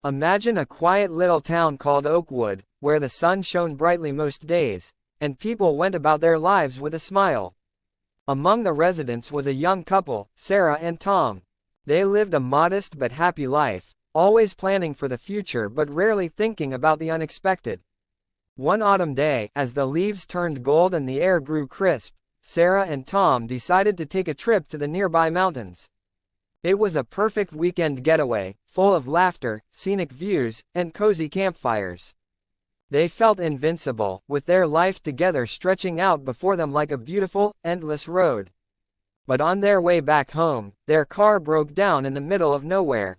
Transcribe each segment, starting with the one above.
Imagine a quiet little town called Oakwood, where the sun shone brightly most days, and people went about their lives with a smile. Among the residents was a young couple, Sarah and Tom. They lived a modest but happy life, always planning for the future but rarely thinking about the unexpected. One autumn day, as the leaves turned gold and the air grew crisp, Sarah and Tom decided to take a trip to the nearby mountains. It was a perfect weekend getaway, full of laughter, scenic views, and cozy campfires. They felt invincible, with their life together stretching out before them like a beautiful, endless road. But on their way back home, their car broke down in the middle of nowhere.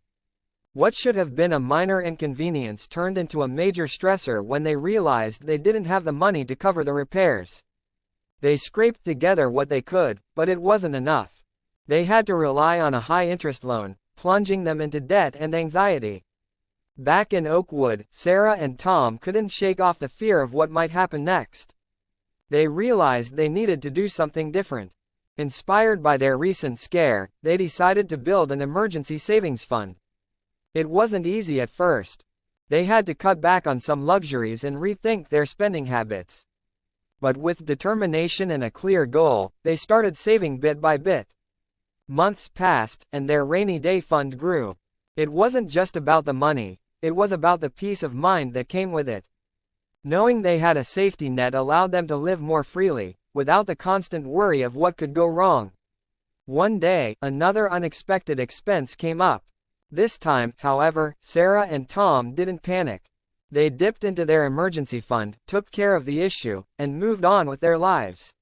What should have been a minor inconvenience turned into a major stressor when they realized they didn't have the money to cover the repairs. They scraped together what they could, but it wasn't enough. They had to rely on a high-interest loan, plunging them into debt and anxiety. Back in Oakwood, Sarah and Tom couldn't shake off the fear of what might happen next. They realized they needed to do something different. Inspired by their recent scare, they decided to build an emergency savings fund. It wasn't easy at first. They had to cut back on some luxuries and rethink their spending habits. But with determination and a clear goal, they started saving bit by bit. Months passed, and their rainy day fund grew. It wasn't just about the money, it was about the peace of mind that came with it. Knowing they had a safety net allowed them to live more freely, without the constant worry of what could go wrong. One day, another unexpected expense came up. This time, however, Sarah and Tom didn't panic. They dipped into their emergency fund, took care of the issue, and moved on with their lives.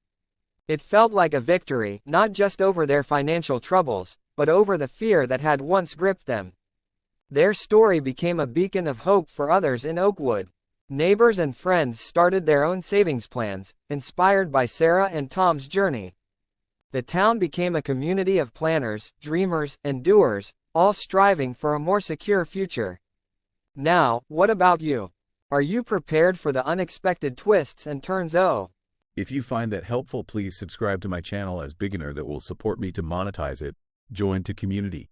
It felt like a victory, not just over their financial troubles, but over the fear that had once gripped them. Their story became a beacon of hope for others in Oakwood. Neighbors and friends started their own savings plans, inspired by Sarah and Tom's journey. The town became a community of planners, dreamers, and doers, all striving for a more secure future. Now, what about you? Are you prepared for the unexpected twists and turns? If you find that helpful, please subscribe to my channel as beginner. That will support me to monetize it. Join to community.